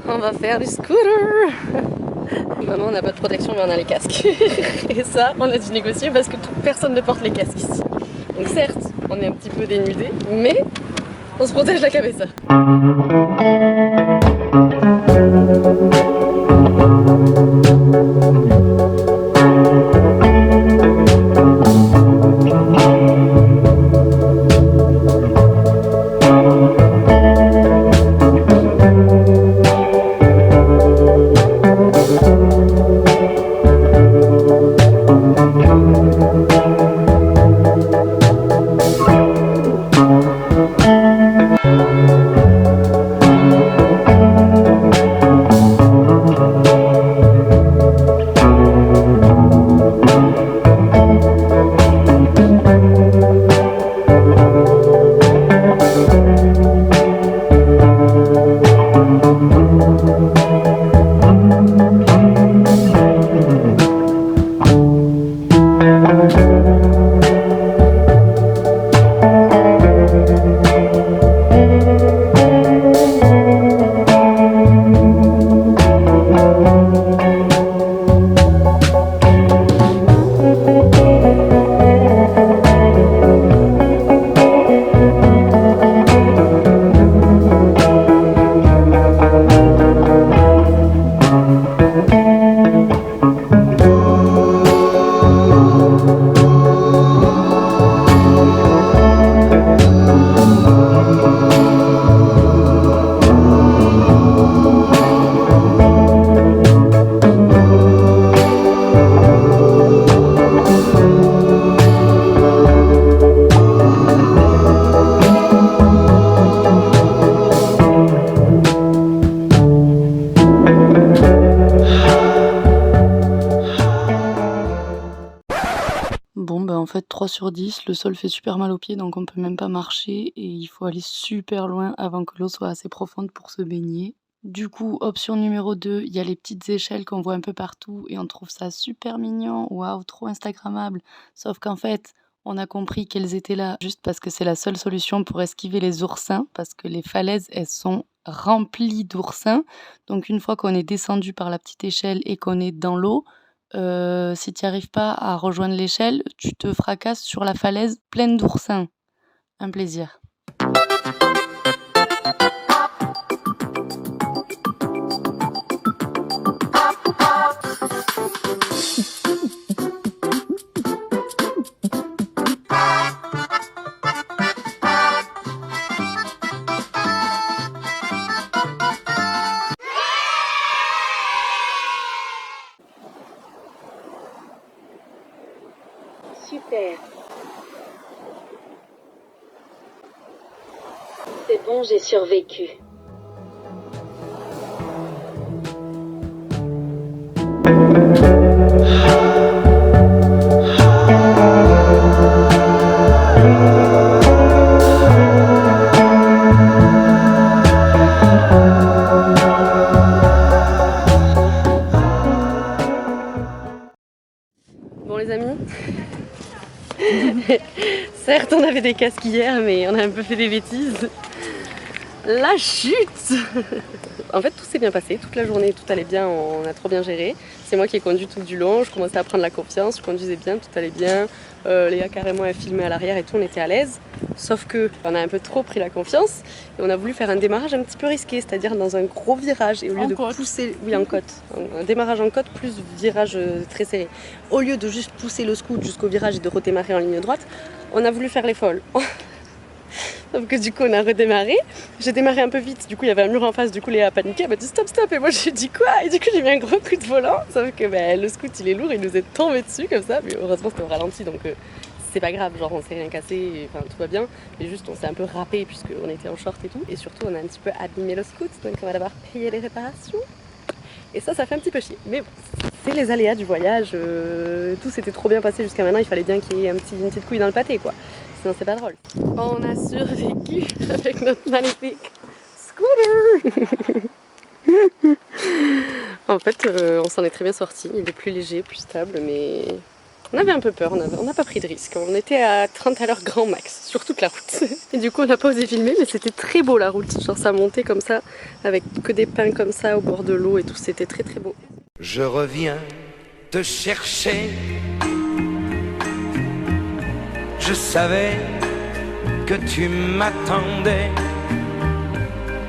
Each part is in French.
On va faire du scooter. Maman, on n'a pas de protection mais on a les casques. Et ça, on a dû négocier parce que personne ne porte les casques ici. Donc certes, on est un petit peu dénudés, mais on se protège la cabeza. Bon bah en fait 3 sur 10, le sol fait super mal aux pieds donc on peut même pas marcher et il faut aller super loin avant que l'eau soit assez profonde pour se baigner. Du coup, option numéro 2, il y a les petites échelles qu'on voit un peu partout et on trouve ça super mignon, waouh, trop instagrammable. Sauf qu'en fait, on a compris qu'elles étaient là juste parce que c'est la seule solution pour esquiver les oursins, parce que les falaises, elles sont remplies d'oursins. Donc une fois qu'on est descendu par la petite échelle et qu'on est dans l'eau, si tu n'y arrives pas à rejoindre l'échelle, tu te fracasses sur la falaise pleine d'oursins. Un plaisir. Super. C'est bon, j'ai survécu. Bon les amis, certes on avait des casques hier mais on a un peu fait des bêtises. La chute. En fait tout s'est bien passé, toute la journée tout allait bien, on a trop bien géré. C'est moi qui ai conduit tout du long, je commençais à prendre la confiance, je conduisais bien, tout allait bien. Léa carrément a filmé à l'arrière et tout, on était à l'aise. Sauf que on a un peu trop pris la confiance et on a voulu faire un démarrage un petit peu risqué, c'est-à-dire dans un gros virage. Et au lieu de pousser, oui en côte, un démarrage en côte plus virage très serré. Au lieu de juste pousser le scoot jusqu'au virage et de redémarrer en ligne droite, on a voulu faire les folles. Sauf que du coup on a redémarré, j'ai démarré un peu vite, du coup il y avait un mur en face, du coup Léa a paniqué, elle m'a dit stop stop et moi j'ai dit quoi? Et du coup j'ai mis un gros coup de volant, sauf que le scoot il est lourd, il nous est tombé dessus comme ça, mais heureusement c'était au ralenti donc c'est pas grave, genre on s'est rien cassé, enfin tout va bien, mais juste on s'est un peu râpé puisqu'on était en short et tout, et surtout on a un petit peu abîmé le scoot, donc on va devoir payer les réparations. Et ça fait un petit peu chier. Mais bon, c'est les aléas du voyage. Tout s'était trop bien passé jusqu'à maintenant. Il fallait bien qu'il y ait une petite couille dans le pâté, quoi. Sinon, c'est pas drôle. On a survécu avec notre magnifique scooter. En fait, on s'en est très bien sorti. Il est plus léger, plus stable, mais On avait un peu peur, on n'a pas pris de risque. On était à 30 à l'heure grand max sur toute la route. Et du coup on n'a pas osé filmer, mais c'était très beau la route. Genre ça montait comme ça, avec que des pins comme ça au bord de l'eau et tout, c'était très très beau. Je reviens te chercher. Je savais que tu m'attendais.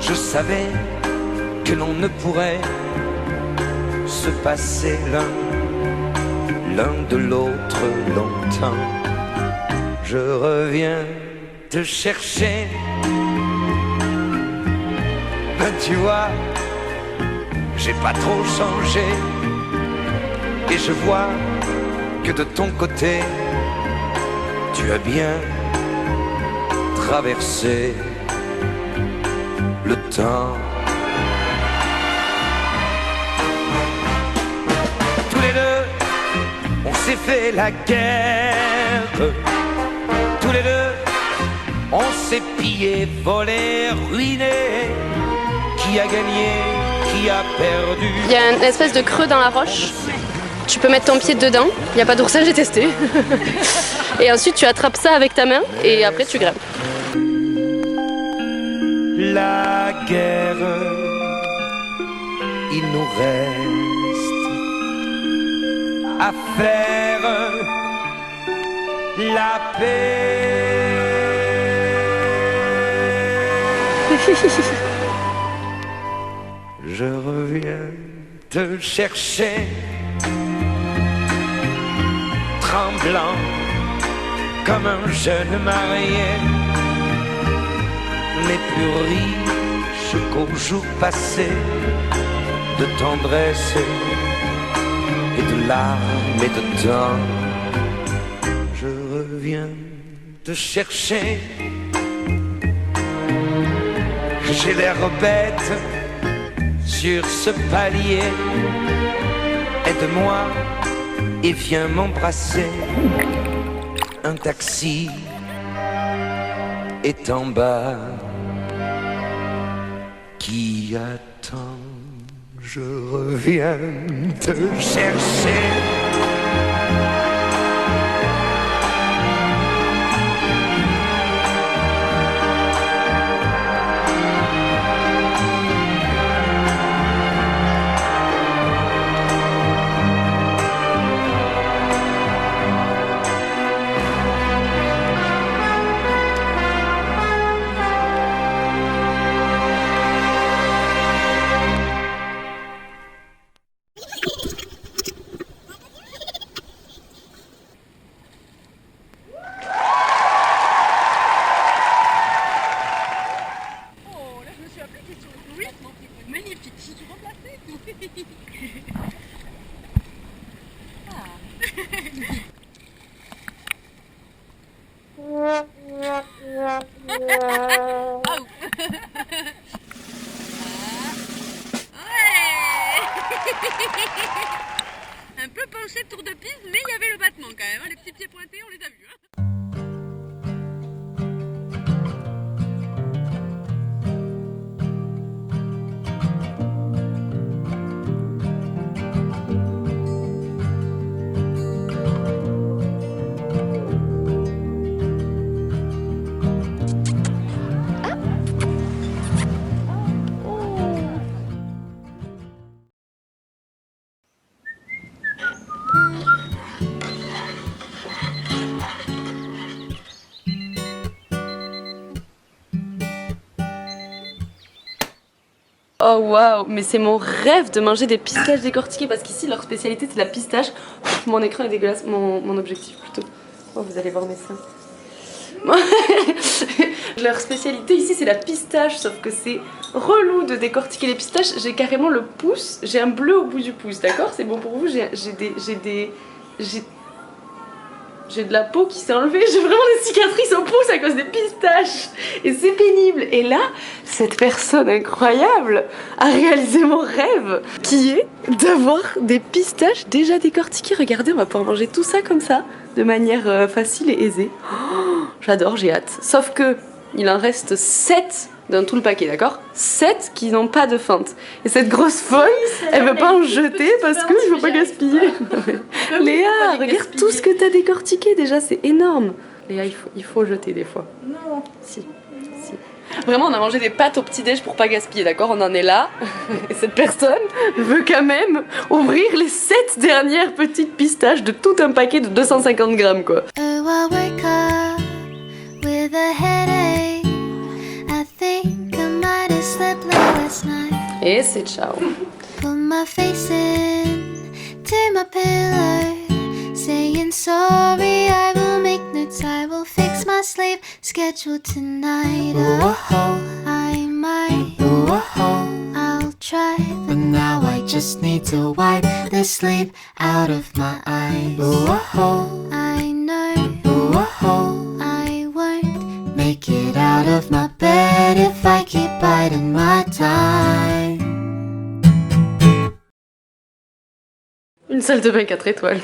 Je savais que l'on ne pourrait se passer l'un de l'autre longtemps. Je reviens te chercher. Ben tu vois, j'ai pas trop changé. Et je vois que de ton côté, tu as bien traversé le temps. Tous les deux, on s'est fait la guerre. Tous les deux, on s'est pillé, volé, ruiné. Qui a gagné, qui a perdu? Il y a une espèce de creux dans la roche. Tu peux mettre ton pied dedans. Il n'y a pas d'oursin, j'ai testé. Et ensuite, tu attrapes ça avec ta main et après, tu grimpes. La guerre, il nous reste à faire la paix. Je reviens te chercher, tremblant comme un jeune marié, mais plus riche qu'au jour passé, de tendresse et de larmes et de temps. Je reviens te chercher. J'ai l'air bête sur ce palier. Aide-moi et viens m'embrasser. Un taxi est en bas qui attend. Je reviens te chercher. Magnifique, je suis remplacée. Un peu penché tour de piste, mais il y avait le battement quand même. Les petits pieds pointés, on les a vus. Oh waouh, mais c'est mon rêve de manger des pistaches décortiquées parce qu'ici leur spécialité c'est la pistache. Mon écran est dégueulasse, mon objectif plutôt. Oh, vous allez voir mes seins. Leur spécialité ici c'est la pistache, sauf que c'est relou de décortiquer les pistaches. J'ai carrément le pouce, j'ai un bleu au bout du pouce, d'accord? C'est bon pour vous? J'ai de la peau qui s'est enlevée, j'ai vraiment des cicatrices au pouce à cause des pistaches. Et c'est pénible. Et là, cette personne incroyable a réalisé mon rêve, qui est d'avoir des pistaches déjà décortiquées. Regardez, on va pouvoir manger tout ça comme ça, de manière facile et aisée. Oh, j'adore, j'ai hâte. Sauf que il en reste 7 dans tout le paquet, d'accord? 7 qui n'ont pas de fente. Et cette grosse folle, elle veut pas en jeter parce que je veux pas gaspiller. Léa, regarde tout ce que t'as décortiqué déjà, c'est énorme. Léa, il faut jeter des fois. Non. Si. Vraiment, on a mangé des pâtes au petit-déj pour pas gaspiller, d'accord? On en est là. Et cette personne veut quand même ouvrir les 7 dernières petites pistaches de tout un paquet de 250 grammes, quoi. Oh, I wake up with a headache. I think I might have slept late last night. Et c'est ciao. Put my face into my pillow, saying sorry. I will make notes. I will fix my sleep schedule tonight. Oh, I might. I'll try, but now I just need to wipe the sleep out of my eyes. I know I won't make it out of my bed if I keep biding my time. Une salle de bain 4 étoiles.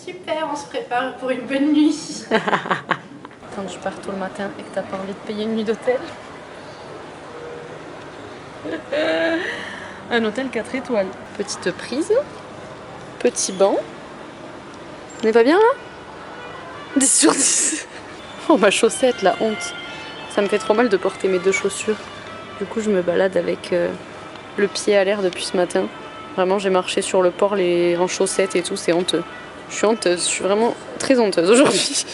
Super, on se prépare pour une bonne nuit. Quand tu pars tôt le matin et que t'as pas envie de payer une nuit d'hôtel. Un hôtel 4 étoiles. Petite prise, petit banc. On n'est pas bien là? 10 sur 10. Oh ma chaussette, la honte. Ça me fait trop mal de porter mes 2 chaussures. Du coup je me balade avec le pied à l'air depuis ce matin. Vraiment j'ai marché sur le port en chaussettes et tout, c'est honteux. Je suis honteuse, je suis vraiment très honteuse aujourd'hui.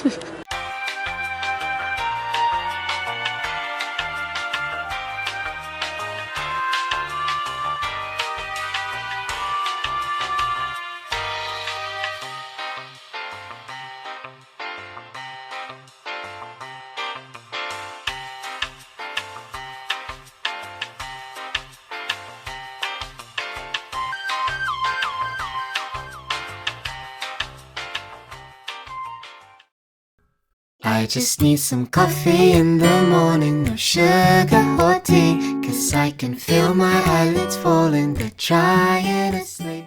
I just need some coffee in the morning, no sugar or tea, 'cause I can feel my eyelids falling, they're trying to sleep.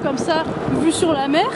Comme ça, vue sur la mer.